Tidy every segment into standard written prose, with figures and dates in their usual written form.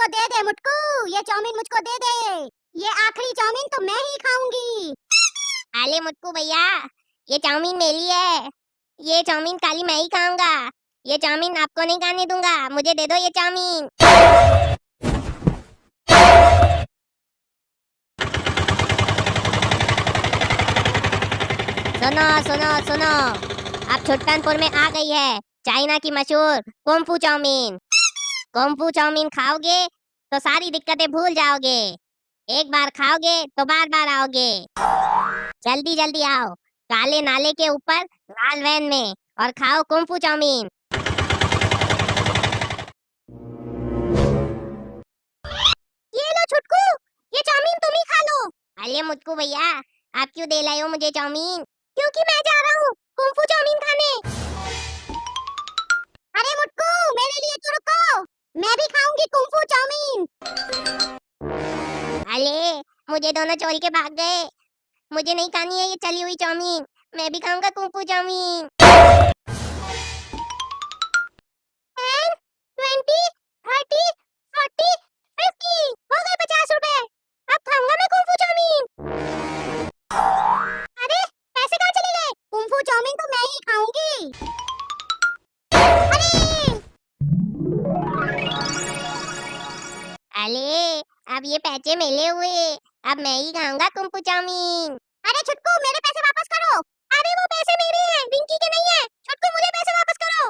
मुझको दे दे मुटकू, ये चाउमीन मुझको दे दे। ये आखिरी चाउमीन तो मैं ही खाऊंगी। अरे मुटकू भैया, ये चाउमीन मेरी है। ये चाउमीन खाली मैं ही खाऊंगा। ये चाउमीन आपको नहीं खाने दूंगा। मुझे दे दो ये चाउमीन। सुनो सुनो सुनो, अब छुट्टनपुर में आ गई है चाइना की मशहूर कुंफू चाउमीन। कुंफू चाउमीन खाओगे तो सारी दिक्कतें भूल जाओगे। एक बार खाओगे तो बार बार आओगे। जल्दी जल्दी आओ, काले नाले के ऊपर लाल वैन में, और खाओ कुंफू चाउमीन। ये लो छुटकू, ये चाउमीन तुम ही खा लो। अरे मुटकू भैया, आप क्यों दे लाए हो मुझे चाउमीन? क्योंकि मैं जा रहा हूँ कुंफू चाउमीन खाने। अरे मुटकू, मेरे लिए तो रुको, मैं भी खाऊंगी कुंफू चाउमीन। अरे मुझे दोनों चोरी के भाग गए। मुझे नहीं खानी है ये चली हुई चाउमीन। मैं भी खाऊंगा कुंफू चाउमीन। 10, 20, 30, 40, 50 हो गए 50 रुपए। अब खाऊंगा मैं कुंफू चाउमीन। अरे पैसे कहाँ चले गए? कुंफू चाउमीन तो मैं ही खाऊंगी। अरे अरे अब ये पैसे मिले हुए, अब मैं ही खाऊंगा कुंफू चाउमीन। अरे छुटकू, मेरे पैसे वापस करो। अरे वो पैसे मेरे हैं, रिंकी के नहीं है। छुटकू, मुझे पैसे वापस करो।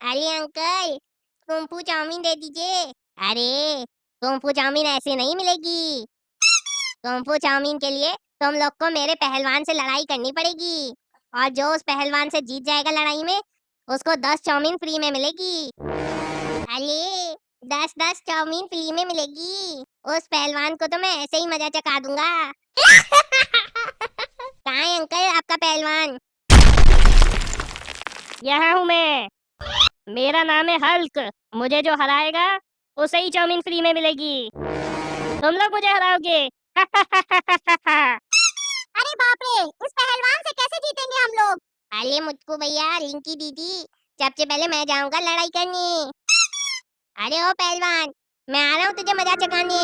अरे अंकल, कुंफू चाउमीन दे दीजिए। अरे कुंफू चाउमीन ऐसे नहीं मिलेगी। कुंफू चाउमीन के लिए तुम लोग को मेरे पहलवान से लड़ाई करनी पड़ेगी, और जो उस पहलवान से जीत जाएगा लड़ाई में, उसको 10 चाउमीन फ्री में मिलेगी। अरे 10-10 चाउमीन फ्री में मिलेगी। उस पहलवान को तो मैं ऐसे ही मजा चखा दूंगा। कहाँ है अंकल आपका पहलवान? यहाँ हूँ मैं। मेरा नाम है हल्क। मुझे जो हराएगा उसे ही चाउमीन फ्री में मिलेगी। तुम लोग मुझे हराओगे। अरे बाप रे, इस पहलवान से कैसे जीतेंगे हम लोग? अरे मुझको भैया, रिंकी दीदी, सबसे पहले मैं जाऊंगा लड़ाई करने। अरे ओ पहलवान, मैं आ रहा हूँ तुझे मजा चखाने।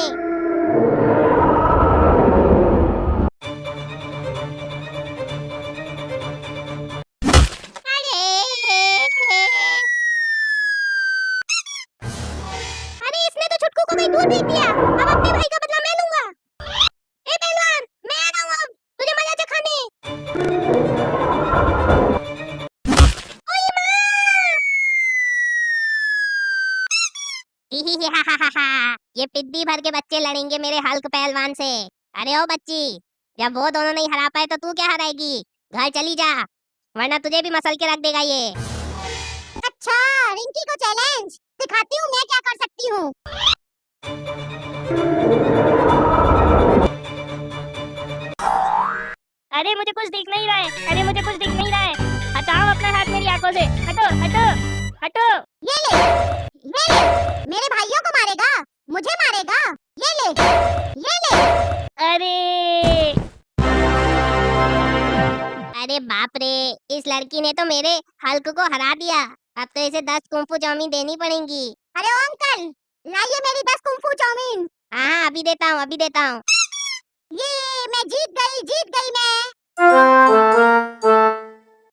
अरे इसने तो छुटकू को कहीं दूर फेंक दिया। अब अपने भाई का बदला मैं लूंगा। ए पहलवान, मैं आ रहा हूँ अब तुझे मजा चखाने। ओए माँ! ये पिद्दी भर के बच्चे लड़ेंगे मेरे हल्क पहलवान से। अरे ओ बच्ची, जब वो दोनों नहीं हरा पाए तो तू क्या हराएगी? घर चली जा, वरना तुझे भी मसल के रख देगा ये। अच्छा, रिंकी को चैलेंज दिखाती हूँ मैं क्या कर सकती हूँ। अरे मुझे कुछ दिख नहीं रहा है। अरे मुझे कुछ दिख नहीं रहा है। हटाओ अपना हाथ मेरी आंखों से। हटो हटो हटो। ये ले, मेरे भाइयों को मारेगा, मुझे मारेगा। ये ले, ये ले। अरे अरे बाप रे, इस लड़की ने तो मेरे हल्क को हरा दिया। अब तो इसे 10 कुंफू चाउमीन देनी पड़ेंगी। अरे ओ अंकल, लाइए मेरी 10 कुंफू चाउमीन। हाँ अभी देता हूँ, अभी देता हूँ। ये मैं जीत गई मैं।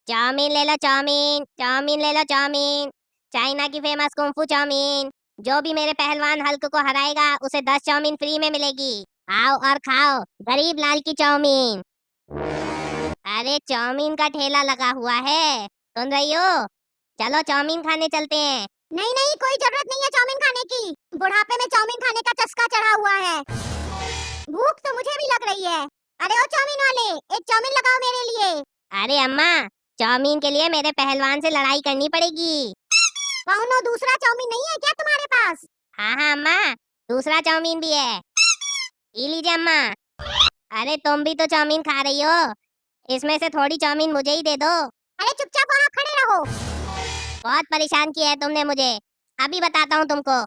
चाउमीन ले लो चाउमीन, चाउमीन ले लो चाउमीन, चाइना की फेमस कुंफू चाउमीन। जो भी मेरे पहलवान हल्क को हराएगा उसे 10 चाउमीन फ्री में मिलेगी। आओ और खाओ गरीब लाल की चाउमीन। अरे चाउमीन का ठेला लगा हुआ है, सुन रही हो? चलो चाउमीन खाने चलते हैं। नहीं नहीं, कोई जरूरत नहीं है चाउमीन खाने की। बुढ़ापे में चाउमीन खाने का चस्का चढ़ा हुआ है। भूख तो मुझे भी लग रही है। अरे ओ चाउमीन वाले, एक चाउमीन लगाओ मेरे लिए। अरे अम्मा, चाउमीन के लिए मेरे पहलवान से लड़ाई करनी पड़ेगी। कौनो दूसरा चाउमीन नहीं है क्या तुम्हारे पास? हाँ हाँ अम्मा, दूसरा चाउमीन भी है। ये लीजिए अम्मा। अरे तुम भी तो चाउमीन खा रही हो, इसमें से थोड़ी चाउमीन मुझे ही दे दो। अरे चुपचाप वहाँ खड़े रहो। बहुत परेशान किया है तुमने मुझे, अभी बताता हूँ तुमको।